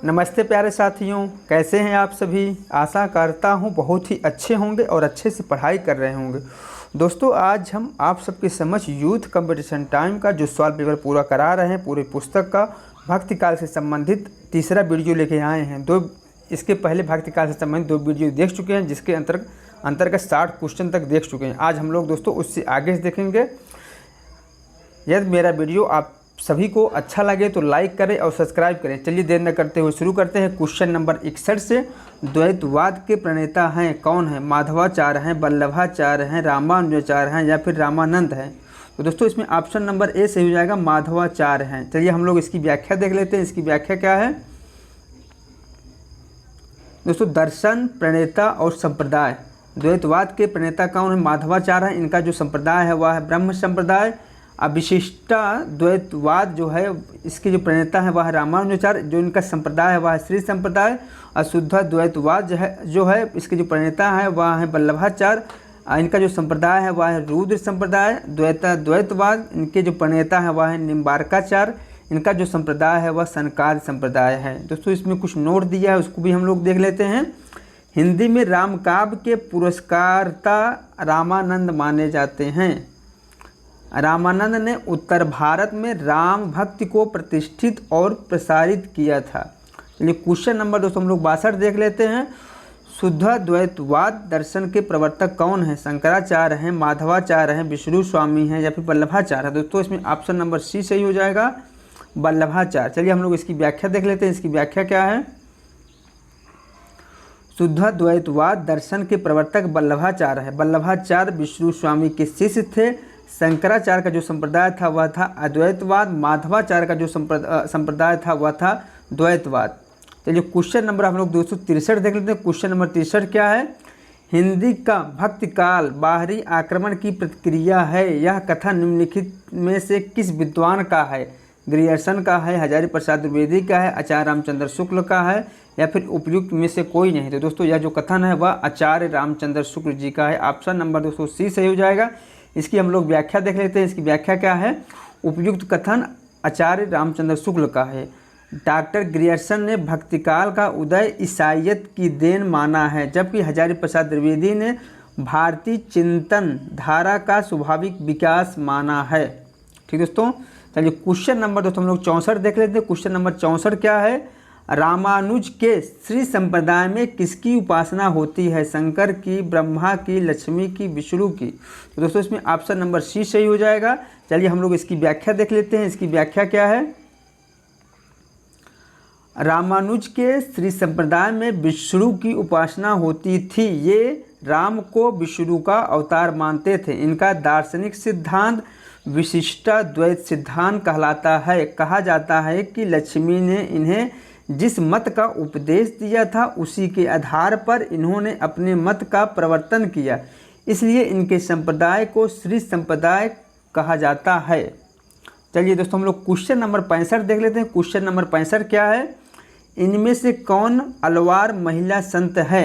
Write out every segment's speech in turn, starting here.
नमस्ते प्यारे साथियों, कैसे हैं आप सभी। आशा करता हूं बहुत ही अच्छे होंगे और अच्छे से पढ़ाई कर रहे होंगे। दोस्तों, आज हम आप सबके समक्ष यूथ कंपटीशन टाइम का जो सवाल पेपर पूरा करा रहे हैं, पूरे पुस्तक का भक्ति काल से संबंधित तीसरा वीडियो लेके आए हैं। इसके पहले भक्ति काल से संबंधित 2 वीडियो देख चुके हैं, जिसके अंतर्गत 60 क्वेश्चन तक देख चुके हैं। आज हम लोग दोस्तों उससे आगे से देखेंगे। यदि मेरा वीडियो आप सभी को अच्छा लगे तो लाइक करें और सब्सक्राइब करें। चलिए देर न करते हुए शुरू करते हैं। क्वेश्चन नंबर 61 से द्वैतवाद के प्रणेता हैं कौन है? माधवाचार्य हैं, वल्लभाचार्य हैं, रामानुजाचार्य हैं या फिर रामानंद हैं? तो दोस्तों इसमें ऑप्शन नंबर ए सही हो जाएगा, माधवाचार्य हैं। चलिए हम लोग इसकी व्याख्या देख लेते हैं। इसकी व्याख्या क्या है दोस्तों? दर्शन, प्रणेता और संप्रदाय। द्वैतवाद के प्रणेता कौन है? माधवाचार्य हैं। इनका जो संप्रदाय है वह है ब्रह्म संप्रदाय। अविशिष्टा द्वैतवाद जो है, इसके जो प्रणेता है वह है रामानुजाचार्य। जो इनका संप्रदाय है वह है श्री संप्रदाय। अशुद्ध द्वैतवाद जो है इसके जो प्रणेता है वह है वल्लभाचार्य। इनका जो संप्रदाय है वह है रुद्र संप्रदाय। द्वैतवाद इनके जो प्रणेता है वह है निम्बार्काचार्य। इनका जो संप्रदाय है वह सनकादि संप्रदाय है। दोस्तों इसमें कुछ नोट दिया है, उसको भी हम लोग देख लेते हैं। हिंदी में रामकाव्य के पुरस्कारता रामानंद माने जाते हैं। रामानंद ने उत्तर भारत में राम भक्ति को प्रतिष्ठित और प्रसारित किया था। चलिए क्वेश्चन नंबर दोस्तों हम लोग 62 देख लेते हैं। शुद्ध द्वैतवाद दर्शन के प्रवर्तक कौन है? शंकराचार्य हैं, माधवाचार्य हैं, विष्णु स्वामी हैं या फिर वल्लभाचार्य है? दोस्तों इसमें ऑप्शन नंबर सी सही हो जाएगा, वल्लभाचार्य। चलिए हम लोग इसकी व्याख्या देख लेते हैं। इसकी व्याख्या क्या है? शुद्ध द्वैतवाद दर्शन के प्रवर्तक वल्लभाचार्य है। वल्लभाचार्य विष्णु स्वामी के शिष्य थे। शंकराचार्य का जो संप्रदाय था वह था अद्वैतवाद। माधवाचार्य का जो संप्रदाय था वह था द्वैतवाद। चलिए क्वेश्चन नंबर हम लोग 263 देख लेते हैं। क्वेश्चन नंबर 63 क्या है? हिंदी का भक्ति काल बाहरी आक्रमण की प्रतिक्रिया है। यह कथन निम्नलिखित में से किस विद्वान का है? ग्रियर्सन का है, हजारी प्रसाद द्विवेदी का है, आचार्य रामचंद्र शुक्ल का है या फिर उपयुक्त में से कोई नहीं? तो दोस्तों यह जो कथन है वह आचार्य रामचंद्र शुक्ल जी का है। ऑप्शन नंबर दोस्तों सी सही हो जाएगा। इसकी हम लोग व्याख्या देख लेते हैं। इसकी व्याख्या क्या है? उपयुक्त कथन आचार्य रामचंद्र शुक्ल का है। डॉक्टर ग्रियर्सन ने भक्तिकाल का उदय ईसाइयत की देन माना है, जबकि हजारी प्रसाद द्विवेदी ने भारतीय चिंतन धारा का स्वाभाविक विकास माना है। ठीक दोस्तों, चलिए क्वेश्चन नंबर दोस्तों हम लोग 64 देख लेते हैं। क्वेश्चन नंबर 64 क्या है? रामानुज के श्री संप्रदाय में किसकी उपासना होती है? शंकर की, ब्रह्मा की, लक्ष्मी की, विष्णु की? तो दोस्तों इसमें ऑप्शन नंबर सी सही हो जाएगा। चलिए हम लोग इसकी व्याख्या देख लेते हैं। इसकी व्याख्या क्या है? रामानुज के श्री संप्रदाय में विष्णु की उपासना होती थी। ये राम को विष्णु का अवतार मानते थे। इनका दार्शनिक सिद्धांत विशिष्टाद्वैत सिद्धांत कहलाता है। कहा जाता है कि लक्ष्मी ने इन्हें जिस मत का उपदेश दिया था उसी के आधार पर इन्होंने अपने मत का प्रवर्तन किया, इसलिए इनके संप्रदाय को श्री संप्रदाय कहा जाता है। चलिए दोस्तों हम लोग क्वेश्चन नंबर 65 देख लेते हैं। क्वेश्चन नंबर 65 क्या है? इनमें से कौन अलवार महिला संत है?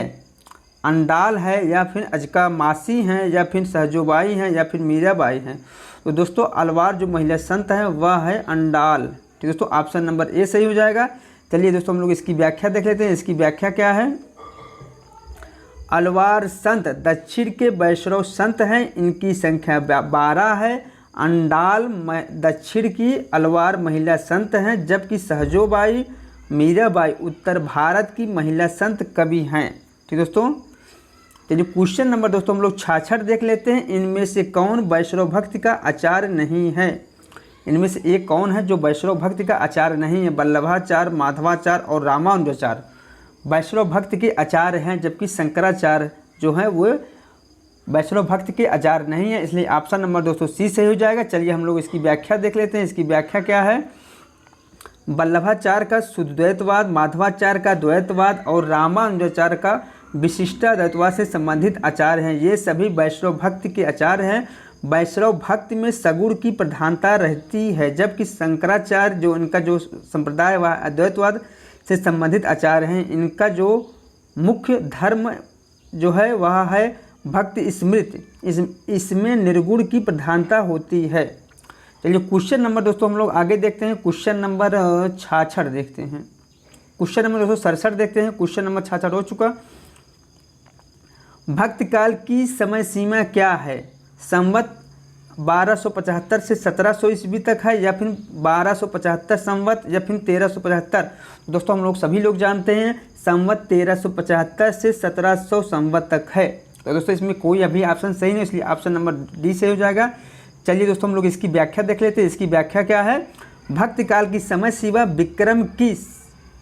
अंडाल है या फिर अजका मासी हैं या फिर सहजोबाई हैं या फिर मीराबाई हैं? तो दोस्तों अलवार जो महिला संत है वह है अंडाल। ठीक दोस्तों, ऑप्शन नंबर ए सही हो जाएगा। चलिए दोस्तों हम लोग इसकी व्याख्या देख लेते हैं। इसकी व्याख्या क्या है? अलवार संत दक्षिण के वैष्णव संत हैं। इनकी संख्या 12 है। अंडाल दक्षिण की अलवार महिला संत हैं, जबकि सहजोबाई, मीराबाई उत्तर भारत की महिला संत कवि हैं। ठीक दोस्तों, चलिए क्वेश्चन नंबर दोस्तों हम लोग 66 देख लेते हैं। इनमें से कौन वैष्णव भक्ति का आचार्य नहीं है? इनमें से एक कौन है जो वैष्णव भक्ति का आचार्य नहीं है? वल्लभाचार्य, माधवाचार्य और रामानुजाचार्य वैष्णव भक्ति के आचार्य हैं, जबकि शंकराचार्य जो है वो वैष्णव भक्ति के आचार्य नहीं है, इसलिए ऑप्शन नंबर दोस्तों सी सही हो जाएगा। चलिए हम लोग इसकी व्याख्या देख लेते हैं। इसकी व्याख्या क्या है? वल्लभाचार्य का शुद्ध द्वैतवाद, माधवाचार्य का द्वैतवाद और रामानुजाचार्य का विशिष्टाद्वैतवाद से संबंधित आचार्य हैं। ये सभी वैष्णव भक्ति के आचार्य हैं। वैष्णव भक्ति में सगुण की प्रधानता रहती है, जबकि शंकराचार्य जो इनका जो संप्रदाय वह अद्वैतवाद से संबंधित आचार्य हैं। इनका जो मुख्य धर्म जो है वह है भक्ति स्मृति, इसमें निर्गुण की प्रधानता होती है। चलिए क्वेश्चन नंबर दोस्तों हम लोग आगे देखते हैं। क्वेश्चन नंबर 66 देखते हैं। क्वेश्चन नंबर 267 देखते हैं। क्वेश्चन नंबर 66 हो चुका। भक्त काल की समय सीमा क्या है? संवत 1275 से 1700 ईस्वी तक है, या फिर 1275 संवत, या फिर 1375? दोस्तों हम लोग सभी लोग जानते हैं संवत 1375 से 1700 संवत तक है। तो दोस्तों इसमें कोई अभी ऑप्शन सही नहीं, इसलिए ऑप्शन नंबर डी सही हो जाएगा। चलिए दोस्तों हम लोग इसकी व्याख्या देख लेते हैं। इसकी व्याख्या क्या है? भक्त काल की समय सीमा विक्रम की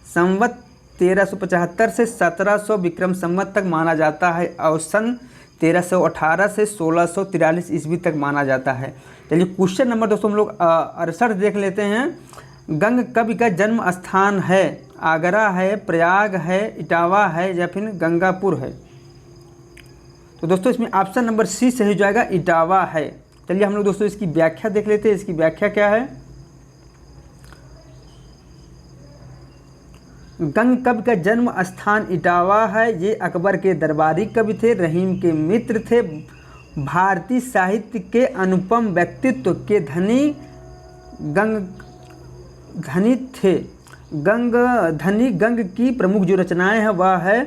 संवत 1375 से 1700 विक्रम संवत तक माना जाता है और सन 1318 से 1643 ईस्वी तक माना जाता है। चलिए क्वेश्चन नंबर दोस्तों हम लोग 68 देख लेते हैं। गंग कवि का जन्म स्थान है? आगरा है, प्रयाग है, इटावा है, या फिर गंगापुर है? तो दोस्तों इसमें ऑप्शन नंबर सी सही हो जाएगा, इटावा है। चलिए हम लोग दोस्तों इसकी व्याख्या देख लेते हैं। इसकी व्याख्या क्या है? गंग कवि का जन्म स्थान इटावा है। ये अकबर के दरबारी कवि थे, रहीम के मित्र थे, भारतीय साहित्य के अनुपम व्यक्तित्व के धनी थे। गंग की प्रमुख जो रचनाएं हैं वह है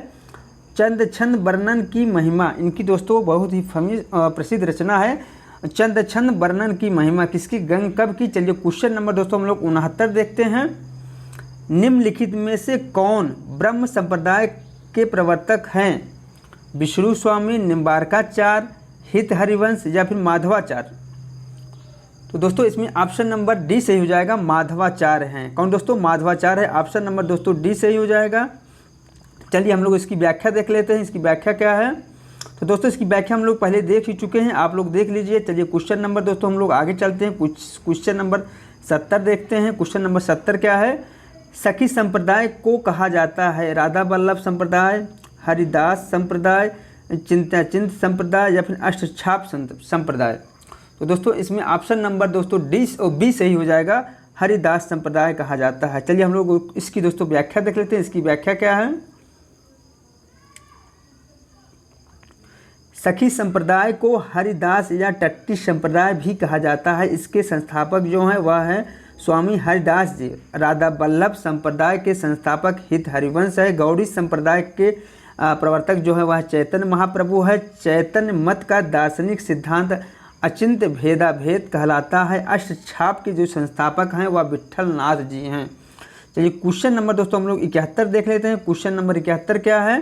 चंद छंद वर्णन की महिमा। इनकी दोस्तों बहुत ही प्रसिद्ध रचना है चंद छंद वर्णन की महिमा। किसकी? गंग कवि की। चलिए क्वेश्चन नंबर दोस्तों हम लोग 69 देखते हैं। निम्नलिखित में से कौन ब्रह्म संप्रदाय के प्रवर्तक हैं? विष्णु स्वामी, निम्बार्काचार्य, हित हरिवंश, या फिर माधवाचार्य? तो दोस्तों इसमें ऑप्शन नंबर डी सही हो जाएगा, माधवाचार्य हैं। कौन दोस्तों? माधवाचार्य है। ऑप्शन नंबर दोस्तों डी सही हो जाएगा। चलिए हम लोग इसकी व्याख्या देख लेते हैं। इसकी व्याख्या क्या है? तो दोस्तों इसकी व्याख्या हम लोग पहले देख ही चुके हैं, आप लोग देख लीजिए। चलिए क्वेश्चन नंबर दोस्तों हम लोग आगे चलते हैं। क्वेश्चन नंबर 70 देखते हैं। क्वेश्चन नंबर 70 क्या है? सखी संप्रदाय को कहा जाता है? राधा वल्लभ संप्रदाय, हरिदास संप्रदाय, चिंताचिंत संप्रदाय, या फिर अष्टछाप संप्रदाय? तो दोस्तों इसमें ऑप्शन नंबर दोस्तों डी और बी सही हो जाएगा, हरिदास संप्रदाय कहा जाता है। चलिए हम लोग इसकी दोस्तों व्याख्या देख लेते हैं। इसकी व्याख्या क्या है? सखी संप्रदाय को हरिदास या टट्टी संप्रदाय भी कहा जाता है। इसके संस्थापक जो हैं वह है स्वामी हरिदास जी। राधा वल्लभ संप्रदाय के संस्थापक हित हरिवंश है। गौड़ी संप्रदाय के प्रवर्तक जो है वह चैतन्य महाप्रभु है। चैतन्य मत का दार्शनिक सिद्धांत अचिंत्य भेदाभेद कहलाता है। अष्टछाप के जो संस्थापक हैं वह विट्ठल नाथ जी हैं। चलिए क्वेश्चन नंबर दोस्तों हम लोग 71 देख लेते हैं। क्वेश्चन नंबर 71 क्या है?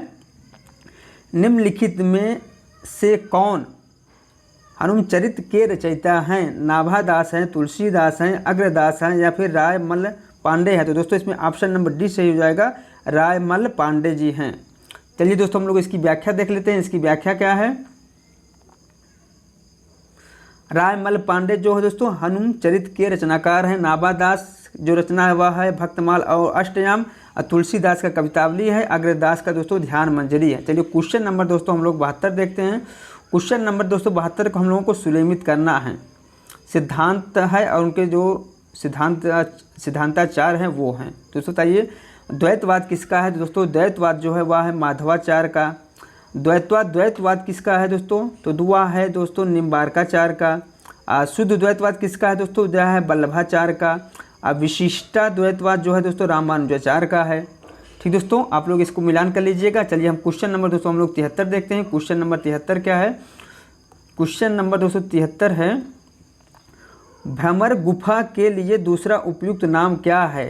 निम्नलिखित में से कौन हनुमचरित के रचयिता हैं? नाभादास हैं, तुलसीदास हैं, अग्रदास हैं, या फिर रायमल पांडे हैं? तो दोस्तों इसमें ऑप्शन नंबर डी सही हो जाएगा, रायमल पांडे जी हैं। चलिए दोस्तों हम लोग इसकी व्याख्या देख लेते हैं। इसकी व्याख्या क्या है? रायमल पांडे जो है दोस्तों हनुमचरित के रचनाकार हैं। नाभादास जो रचना है वह है भक्तमाल और अष्टयाम। तुलसीदास का कवितावली है। अग्रदास का दोस्तों ध्यान मंजरी है। चलिए क्वेश्चन नंबर दोस्तों हम लोग 72 देखते हैं। क्वेश्चन नंबर दोस्तों 72 को हम लोगों को सुलेमित करना है। सिद्धांत है और उनके जो सिद्धांताचार हैं वो हैं। दोस्तों बताइए द्वैतवाद किसका है? दोस्तों द्वैतवाद जो है वह है माधवाचार्य का। द्वैतवाद किसका है दोस्तों? तो दुआ है दोस्तों निम्बार्काचार्य का। शुद्ध द्वैतवाद किसका है दोस्तों? जो है वल्लभाचार्य का। विशिष्टा द्वैतवाद जो है दोस्तों रामानुजाचार्य का है। ठीक दोस्तों आप लोग इसको मिलान कर लीजिएगा। चलिए हम क्वेश्चन नंबर दोस्तों हम लोग 73 देखते हैं। क्वेश्चन नंबर 73 क्या है? क्वेश्चन नंबर 273 है भ्रमर गुफा के लिए दूसरा उपयुक्त नाम क्या है?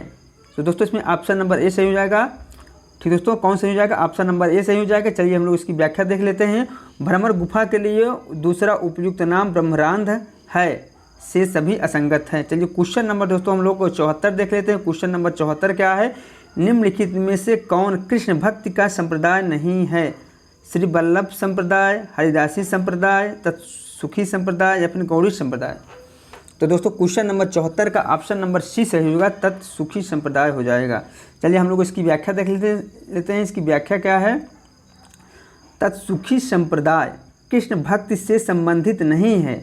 तो दोस्तों इसमें ऑप्शन नंबर ए सही हो जाएगा। ठीक दोस्तों कौन सही हो जाएगा? ऑप्शन नंबर ए सही हो जाएगा। चलिए हम लोग इसकी व्याख्या देख लेते हैं। भ्रमर गुफा के लिए दूसरा उपयुक्त नाम ब्रह्मरांध है, से सभी असंगत हैं। चलिए क्वेश्चन नंबर दोस्तों हम लोग को 74 देख लेते हैं। क्वेश्चन नंबर 74 क्या है? निम्नलिखित में से कौन कृष्ण भक्ति का संप्रदाय नहीं है? श्री वल्लभ संप्रदाय, हरिदासी संप्रदाय, तत्सुखी संप्रदाय, या फिर गौड़ी संप्रदाय? तो दोस्तों क्वेश्चन नंबर 74 का ऑप्शन नंबर सी सही होगा, तत्सुखी संप्रदाय हो जाएगा। चलिए हम लोग इसकी व्याख्या देख लेते हैं। इसकी व्याख्या क्या है? तत्सुखी संप्रदाय कृष्ण भक्ति से संबंधित नहीं है।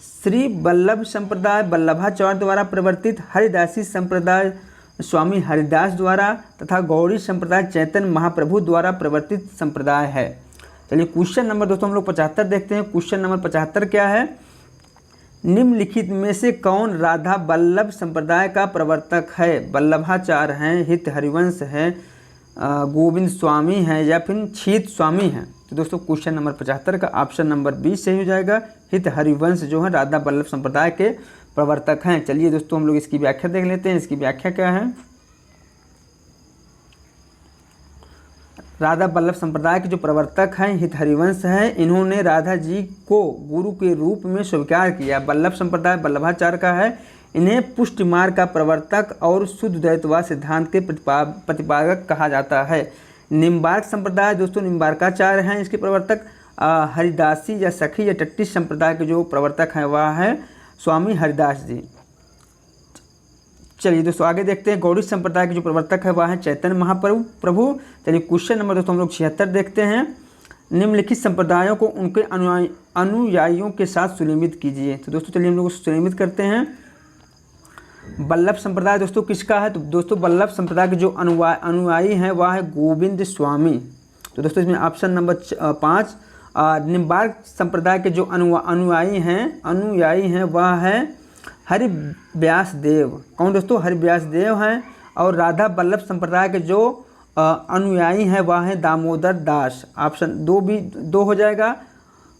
श्री वल्लभ संप्रदाय वल्लभाचार्य द्वारा प्रवर्तित, हरिदासी संप्रदाय स्वामी हरिदास द्वारा, तथा गौड़ी संप्रदाय चैतन्य महाप्रभु द्वारा प्रवर्तित संप्रदाय है। चलिए क्वेश्चन नंबर दोस्तों हम लोग 75 देखते हैं। क्वेश्चन नंबर 75 क्या है? निम्नलिखित में से कौन राधा वल्लभ संप्रदाय का प्रवर्तक है? वल्लभाचार्य हैं, हित हरिवंश हैं, गोविंद स्वामी हैं या फिर छीत स्वामी हैं। तो दोस्तों क्वेश्चन नंबर 75 का ऑप्शन नंबर 20 सही हो जाएगा। हित हरिवंश जो है राधा वल्लभ संप्रदाय के प्रवर्तक हैं। चलिए दोस्तों हम लोग इसकी व्याख्या देख लेते हैं। इसकी व्याख्या क्या है। राधा वल्लभ संप्रदाय के जो प्रवर्तक हैं हित हरिवंश हैं, इन्होंने राधा जी को गुरु के रूप में स्वीकार किया। वल्लभ संप्रदाय वल्लभाचार्य का है। इन्हें पुष्टि मार्ग का प्रवर्तक और शुद्ध द्वैतवाद सिद्धांत के प्रतिपादक कहा जाता है। निम्बार्क संप्रदाय दोस्तों निम्बार्काचार्य हैं इसके प्रवर्तक। हरिदासी या सखी या टट्टी संप्रदाय के जो प्रवर्तक हैं वह है स्वामी हरिदास जी। चलिए दोस्तों आगे देखते हैं। गौड़ी संप्रदाय के जो प्रवर्तक है वह है चैतन्य महाप्रभु। चलिए क्वेश्चन नंबर दोस्तों हम लोग 76 देखते हैं। निम्नलिखित संप्रदायों को उनके अनुयायियों के साथ सुनियमित कीजिए। तो दोस्तों चलिए हम लोग सुनियमित करते हैं। वल्लभ संप्रदाय दोस्तों किसका है। तो दोस्तों वल्लभ संप्रदाय के जो अनुयायी हैं वह है गोविंद स्वामी। तो दोस्तों इसमें ऑप्शन नंबर 5। निम्बार्क संप्रदाय के जो अनुयायी हैं वह है हरि व्यास देव। कौन दोस्तों हरि व्यास देव हैं। और राधा वल्लभ संप्रदाय के जो अनुयायी हैं वह हैं दामोदर दास। ऑप्शन 2 भी 2 हो जाएगा।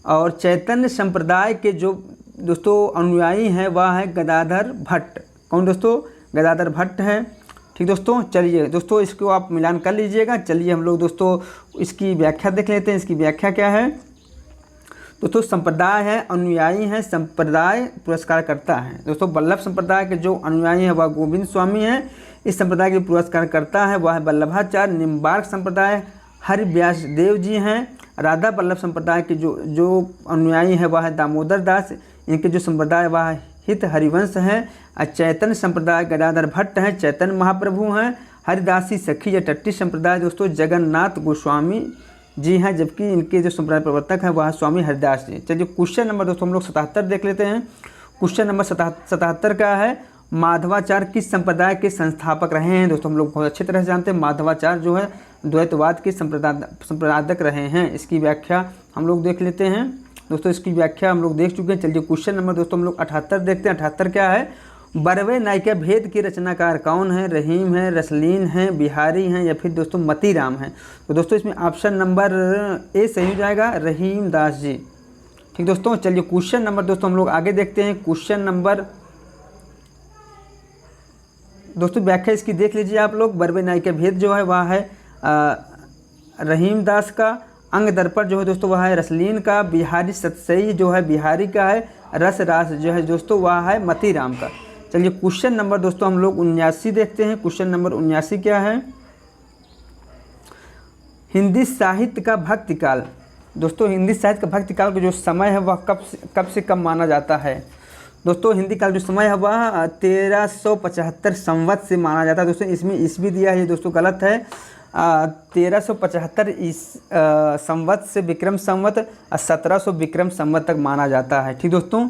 और चैतन्य संप्रदाय के जो दोस्तों अनुयायी हैं वह है गदाधर भट्ट। कौन दोस्तों गदाधर भट्ट हैं। ठीक दोस्तों चलिए दोस्तों इसको आप मिलान कर लीजिएगा। चलिए हम लोग दोस्तों इसकी व्याख्या देख लेते हैं। इसकी व्याख्या क्या है। दोस्तों संप्रदाय है अनुयायी हैं, संप्रदाय पुरस्कार करता है। दोस्तों वल्लभ संप्रदाय के जो अनुयायी हैं वह गोविंद स्वामी हैं। इस संप्रदाय के पुरस्कार करता है वह है वल्लभाचार्य। निम्बार्क संप्रदाय हरि व्यास देव जी हैं। राधा वल्लभ संप्रदाय के जो अनुयायी हैं वह है दामोदर दास। इनके जो संप्रदाय वह हित हरिवंश हैं। चैतन्य संप्रदाय गदाधर भट्ट हैं, चैतन्य महाप्रभु हैं। हरिदासी सखी या टट्टी संप्रदाय दोस्तों जगन्नाथ गोस्वामी जी हैं, जबकि इनके जो संप्रदाय प्रवर्तक हैं वह स्वामी हरिदास जी। चलिए क्वेश्चन नंबर दोस्तों हम लोग 77 देख लेते हैं। क्वेश्चन नंबर 77 का है माधवाचार्य किस संप्रदाय के संस्थापक रहे हैं। दोस्तों हम लोग बहुत अच्छी तरह से जानते हैं माधवाचार्य जो है द्वैतवाद के संप्रदायक रहे हैं। इसकी व्याख्या हम लोग देख लेते हैं। दोस्तों इसकी व्याख्या हम लोग देख चुके हैं। चलिए क्वेश्चन नंबर दोस्तों हम लोग 78 देखते हैं। 78 क्या है। बरवे नायिका भेद के रचनाकार कौन है। रहीम है, रसलीन है, बिहारी हैं या फिर दोस्तों मतीराम हैं। तो दोस्तों इसमें ऑप्शन नंबर ए सही हो जाएगा, रहीम दास जी। ठीक दोस्तों चलिए क्वेश्चन नंबर दोस्तों हम लोग आगे देखते हैं। क्वेश्चन नंबर दोस्तों व्याख्या इसकी देख लीजिए आप लोग। बरवे नायिका भेद जो है वह है रहीम दास का। अंग दर्पण जो है दोस्तों वह है रसलीन का। बिहारी सतसई जो है बिहारी का है। रस रास जो है दोस्तों वह है मतीराम का। चलिए क्वेश्चन नंबर दोस्तों हम लोग 79 देखते हैं। क्वेश्चन नंबर 79 क्या है। हिंदी साहित्य का भक्तिकाल। दोस्तों हिंदी साहित्य का भक्तिकाल का जो समय है वह कब से कब माना जाता है। दोस्तों हिंदी काल जो समय है वह 1375 संवत से माना जाता है। दोस्तों इसमें ईस्वी दिया है, ये दोस्तों गलत है। 1375 संवत से विक्रम संवत 1700 विक्रम संवत तक माना जाता है। ठीक दोस्तों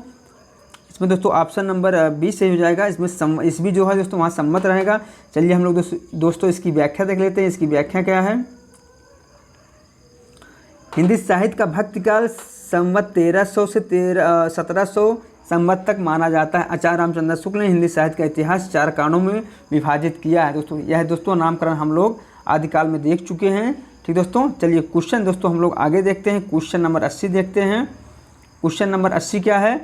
इसमें दोस्तों ऑप्शन नंबर 20 सही हो जाएगा। इसमें ईस्वी जो है दोस्तों वहाँ संवत रहेगा। चलिए हम लोग दोस्तों इसकी व्याख्या देख लेते हैं। इसकी व्याख्या क्या है। हिंदी साहित्य का भक्तिकाल संवत 1300 से 1700 संवत तक माना जाता है। आचार्य रामचंद्र शुक्ल ने हिंदी साहित्य का इतिहास 4 कांडों में विभाजित किया है। दोस्तों यह दोस्तों नामकरण हम लोग आदिकाल में देख चुके हैं। ठीक दोस्तों चलिए क्वेश्चन दोस्तों हम लोग आगे देखते हैं। क्वेश्चन नंबर 80 देखते हैं। क्वेश्चन नंबर 80 क्या है।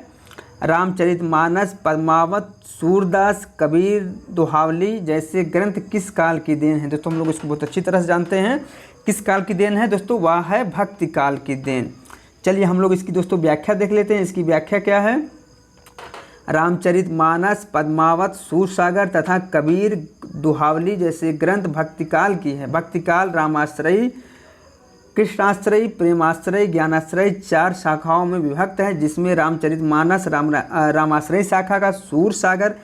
रामचरितमानस, पद्मावत, सूरदास, कबीर, दोहावली जैसे ग्रंथ किस काल की देन है। दोस्तों हम लोग इसको बहुत अच्छी तरह से जानते हैं। किस काल की देन है दोस्तों, वह है भक्ति काल की देन। चलिए हम लोग इसकी दोस्तों व्याख्या देख लेते हैं। इसकी व्याख्या क्या है। रामचरितमानस, पद्मावत, सूरसागर तथा कबीर, दोहावली जैसे ग्रंथ भक्तिकाल की है। भक्तिकाल रामाश्रयी, कृष्णाश्रयी, प्रेमाश्रयी, ज्ञानाश्रयी 4 शाखाओं में विभक्त है, जिसमें रामचरितमानस रामाश्रयी शाखा का, सूरसागर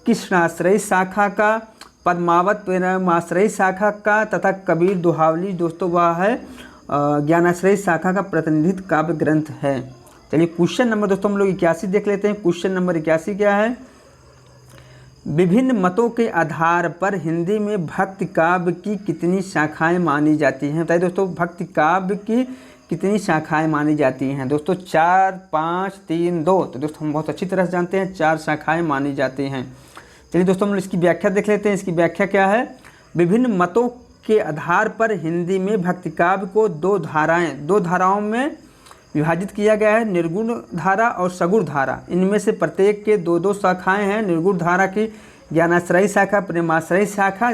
कृष्णाश्रयी शाखा का, पद्मावत प्रेमाश्रयी शाखा का तथा कबीर दोहावली दोस्तों वह है ज्ञानाश्रयी शाखा का प्रतिनिधित्व काव्य ग्रंथ है। चलिए क्वेश्चन नंबर दोस्तों हम लोग 81 देख लेते हैं। क्वेश्चन नंबर 81 क्या है। विभिन्न मतों के आधार पर हिंदी में भक्ति काव्य की कितनी शाखाएं मानी जाती हैं। बताइए दोस्तों भक्ति काव्य की कितनी शाखाएं मानी जाती हैं। दोस्तों 4, 5, 3, 2। तो दोस्तों हम बहुत अच्छी तरह से जानते हैं 4 शाखाएं मानी जाती हैं। चलिए दोस्तों हम इसकी व्याख्या देख लेते हैं। इसकी व्याख्या क्या है। विभिन्न मतों के आधार पर हिंदी में भक्ति काव्य को दो धाराओं में विभाजित किया गया है, निर्गुण धारा और सगुण धारा। इनमें से प्रत्येक के दो दो शाखाएं हैं। निर्गुण धारा की ज्ञानाश्रयी शाखा, प्रेमाश्रयी शाखा,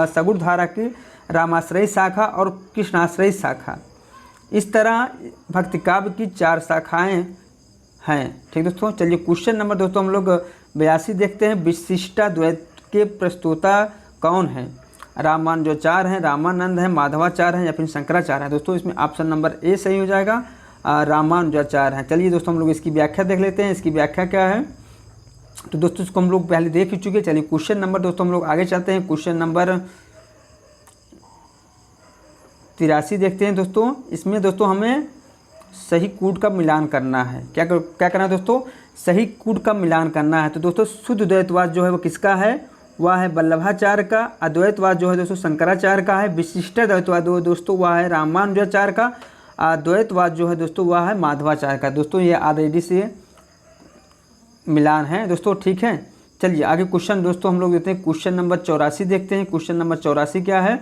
सगुण धारा की रामाश्रयी शाखा और कृष्णाश्रयी शाखा। इस तरह भक्ति काव्य की 4 शाखाएं हैं। ठीक दोस्तों, चलिए क्वेश्चन नंबर दोस्तों हम लोग 82 देखते हैं। विशिष्टाद्वैत के प्रस्तोता कौन है? रामानुजाचार्य हैं, रामानंद हैं, माधवाचार्य हैं या फिर शंकराचार्य हैं। दोस्तों इसमें ऑप्शन नंबर ए सही हो जाएगा, रामानुजाचार्य हैं। चलिए दोस्तों हम लोग इसकी व्याख्या देख लेते हैं। इसकी व्याख्या क्या है? तो दोस्तों इसको हम लोग पहले देख ही चुके हैं। चलिए क्वेश्चन नंबर दोस्तों हम लोग आगे चलते हैं। क्वेश्चन नंबर 83 देखते हैं दोस्तों। इसमें दोस्तों हमें सही कूट का मिलान करना है। क्या करना है दोस्तों? सही कूट का मिलान करना है। तो दोस्तों शुद्ध द्वैतवाद जो है वो किसका है? वह है वल्लभाचार्य का। अद्वैतवाद जो है दोस्तों शंकराचार्य का है। विशिष्ट द्वैतवाद दोस्तों वह है रामानुजाचार्य का। अद्वैतवाद जो है दोस्तों वह है माधवाचार्य का। दोस्तों ये ऑलरेडी से मिलान है दोस्तों, ठीक है। चलिए आगे क्वेश्चन दोस्तों हम लोग देते हैं। क्वेश्चन नंबर 84 देखते हैं। क्वेश्चन नंबर 84 क्या है?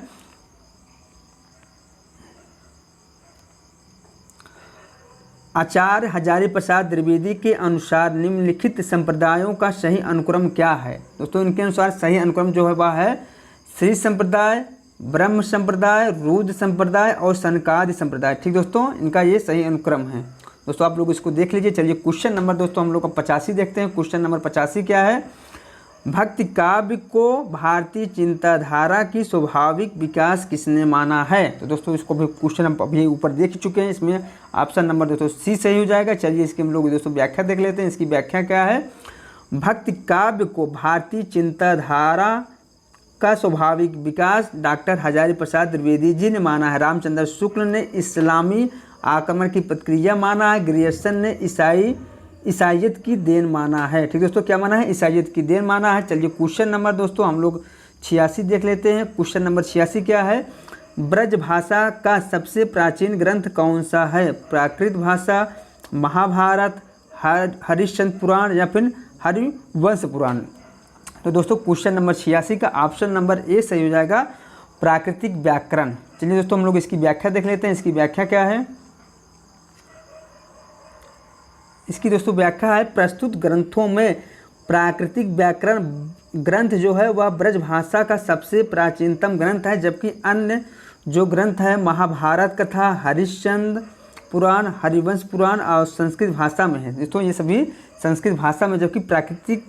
आचार्य हजारी प्रसाद द्विवेदी के अनुसार निम्नलिखित संप्रदायों का सही अनुक्रम क्या है? दोस्तों इनके अनुसार सही अनुक्रम जो है वह है श्री संप्रदाय, ब्रह्म संप्रदाय, रुद्र संप्रदाय और सनकादि संप्रदाय। ठीक दोस्तों, इनका ये सही अनुक्रम है। दोस्तों आप लोग इसको देख लीजिए। चलिए क्वेश्चन नंबर दोस्तों हम लोग का 85 देखते हैं। क्वेश्चन नंबर 85 क्या है? भक्ति काव्य को भारतीय चिंताधारा की स्वाभाविक विकास किसने माना है? तो दोस्तों इसको भी क्वेश्चन हम अभी ऊपर देख चुके हैं। इसमें ऑप्शन नंबर दोस्तों सी सही हो जाएगा। चलिए इसकी हम लोग दोस्तों व्याख्या देख लेते हैं। इसकी व्याख्या क्या है? भक्ति काव्य को भारतीय चिंताधारा का स्वाभाविक विकास डॉक्टर हजारी प्रसाद द्विवेदी जी ने माना है। रामचंद्र शुक्ल ने इस्लामी आक्रमण की प्रतिक्रिया माना है। ग्रियर्सन ने ईसाइयत की देन माना है। ठीक दोस्तों, क्या माना है? ईसाइयत की देन माना है। चलिए क्वेश्चन नंबर दोस्तों हम लोग 86 देख लेते हैं। क्वेश्चन नंबर 86 क्या है? ब्रज भाषा का सबसे प्राचीन ग्रंथ कौन सा है? प्राकृत भाषा, महाभारत, हरिश्चंद्र पुराण या फिर हरिवंश पुराण। तो दोस्तों क्वेश्चन नंबर 86 का ऑप्शन नंबर ए सही हो जाएगा, प्राकृतिक व्याकरण। चलिए दोस्तों हम लोग इसकी व्याख्या देख लेते हैं। इसकी व्याख्या क्या है? इसकी दोस्तों व्याख्या है, प्रस्तुत ग्रंथों में प्राकृतिक व्याकरण ग्रंथ जो है वह ब्रज भाषा का सबसे प्राचीनतम ग्रंथ है, जबकि अन्य जो ग्रंथ है महाभारत कथा, हरिश्चंद्र पुराण, हरिवंश पुराण और संस्कृत भाषा में है। दोस्तों ये सभी संस्कृत भाषा में, जबकि प्राकृतिक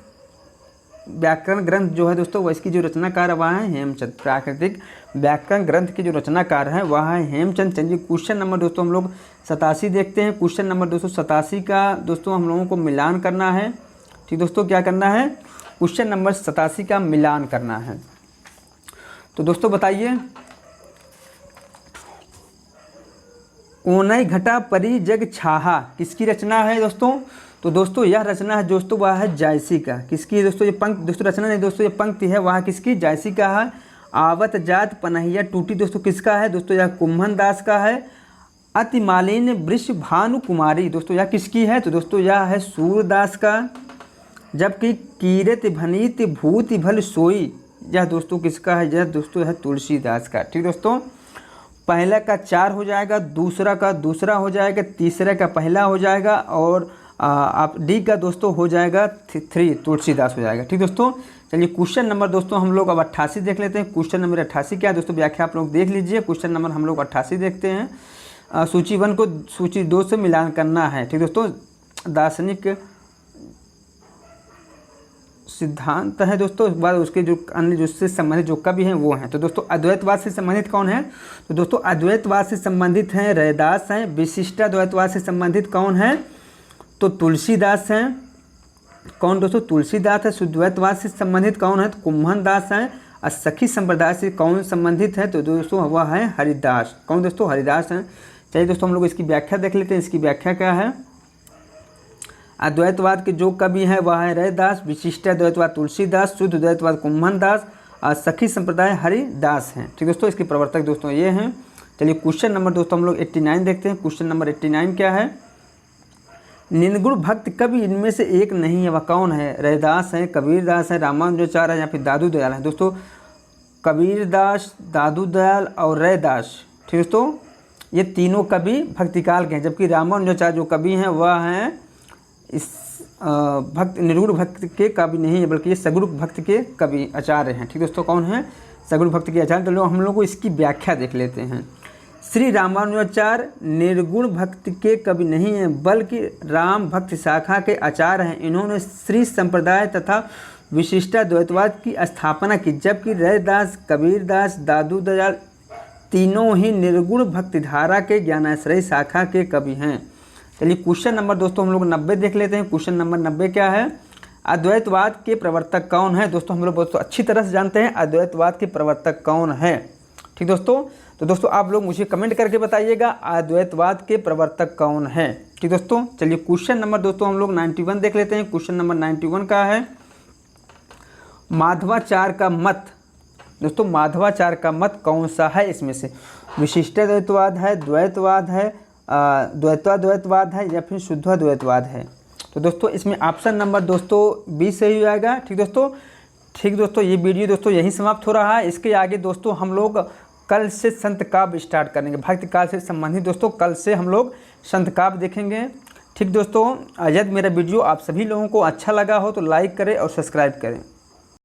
व्याकरण ग्रंथ जो है दोस्तों वह इसकी जो रचनाकार है वह है हेमचंद। प्राकृतिक व्याकरण ग्रंथ की जो रचनाकार है वह है हेमचंद। चलिए क्वेश्चन नंबर दोस्तों हम लोग 87 देखते हैं। क्वेश्चन नंबर 287 का दोस्तों हम लोगों को मिलान करना है। ठीक दोस्तों, क्या करना है? क्वेश्चन नंबर 87 का मिलान करना है। तो दोस्तों बताइए, ओनई घटा परी जग छाहा किसकी रचना है दोस्तों? तो दोस्तों यह रचना है दोस्तों वह है जायसी का। किसकी दोस्तों? ये पंक्ति दोस्तों रचना नहीं दोस्तों, ये पंक्ति है वह किसकी? जायसी का है। आवत जात पनहिया टूटी दोस्तों किसका है? दोस्तों यह कुम्भन दास का है। अति मालिन वृष भानु कुमारी दोस्तों यह किसकी है? तो दोस्तों यह है सूरदास का। जबकि कीरत भनीत भूति भल सोई यह दोस्तों किसका है? यह दोस्तों है तुलसीदास का। ठीक दोस्तों, पहला का 4 हो जाएगा, दूसरा का दूसरा हो जाएगा, तीसरे का पहला हो जाएगा और आप डी का दोस्तों हो जाएगा 3 तुलसीदास हो जाएगा। ठीक दोस्तों, चलिए क्वेश्चन नंबर दोस्तों हम लोग अब 88 देख लेते हैं। क्वेश्चन नंबर 88 क्या है दोस्तों? व्याख्या आप लोग देख लीजिए। क्वेश्चन नंबर हम लोग 88 देखते हैं। सूची 1 को सूची 2 से मिलान करना है। ठीक दोस्तों, दार्शनिक सिद्धांत है दोस्तों, उसके बाद उसके जो अन्य जिससे संबंधित जो कवि हैं वो हैं। तो दोस्तों अद्वैतवाद से संबंधित कौन है? तो दोस्तों अद्वैतवाद से संबंधित हैं रैदास हैं। विशिष्टाद्वैतवाद से संबंधित कौन है? तो तुलसीदास हैं। कौन दोस्तों? तुलसीदास है। शुद्धाद्वैतवाद से संबंधित कौन है? तो कुम्भन दास हैं। और सखी संप्रदाय से कौन संबंधित है? तो दोस्तों वह है हरिदास। कौन दोस्तों? हरिदास हैं। चलिए दोस्तों हम लोग इसकी व्याख्या देख लेते हैं। इसकी व्याख्या क्या है? अद्वैतवाद के जो कवि हैं वह है रैदास, विशिष्टाद्वैतवाद तुलसीदास, शुद्ध द्वैतवाद कुम्भन दास और सखी संप्रदाय हरिदास हैं। ठीक दोस्तों, इसके प्रवर्तक दोस्तों ये हैं। चलिए क्वेश्चन नंबर दोस्तों हम लोग 89 देखते हैं। क्वेश्चन नंबर 89 क्या है? निर्गुण भक्त कवि इनमें से एक नहीं है, वह कौन है? रैदास है, कबीरदास है, रामानुजाचार्य है या फिर दादू दयाल है। दोस्तों कबीरदास, दादू दयाल और रैदास। ठीक दोस्तों, ये तीनों कवि भक्तिकाल के हैं, जबकि रामानुजाचार्य जो कवि हैं वह हैं इस भक्त निर्गुण भक्त के कवि नहीं है, बल्कि ये सगुण भक्त के कवि आचार्य हैं। ठीक दोस्तों, कौन है? सगुण भक्त के आचार्य। तो हम लोग को इसकी व्याख्या देख लेते हैं। श्री रामानुजाचार्य निर्गुण भक्ति के कवि नहीं हैं, बल्कि राम भक्त शाखा के आचार्य हैं। इन्होंने श्री संप्रदाय तथा विशिष्टाद्वैतवाद की स्थापना की, जबकि रैदास, कबीरदास, दादू दयाल तीनों ही निर्गुण भक्ति धारा के ज्ञानाश्रयी शाखा के कवि हैं। चलिए क्वेश्चन नंबर दोस्तों हम लोग 90 देख लेते हैं। क्वेश्चन नंबर 90 क्या है? अद्वैतवाद के प्रवर्तक कौन है? दोस्तों हम लोग बहुत अच्छी तरह से जानते हैं अद्वैतवाद के प्रवर्तक कौन है। ठीक दोस्तों, तो दोस्तों आप लोग मुझे कमेंट करके बताइएगा अद्वैतवाद के प्रवर्तक कौन है। ठीक दोस्तों, चलिए क्वेश्चन नंबर दोस्तों हम लोग 91 देख लेते हैं। क्वेश्चन नंबर 91 का है माधवाचार्य का मत। दोस्तों माधवाचार्य का मत कौन सा है इसमें से? विशिष्टाद्वैतवाद है, द्वैतवाद है, द्वैताद्वैतवाद है या फिर शुद्धाद्वैतवाद है? तो दोस्तों इसमें ऑप्शन नंबर दोस्तों 20 सही हो जाएगा। ठीक दोस्तों, ये वीडियो दोस्तों यहीं समाप्त हो रहा है। इसके आगे दोस्तों हम लोग कल से संत काव्य स्टार्ट करेंगे, भक्ति काल से संबंधित। दोस्तों कल से हम लोग संत काव्य देखेंगे। ठीक दोस्तों, यदि मेरा वीडियो आप सभी लोगों को अच्छा लगा हो तो लाइक करें और सब्सक्राइब करें।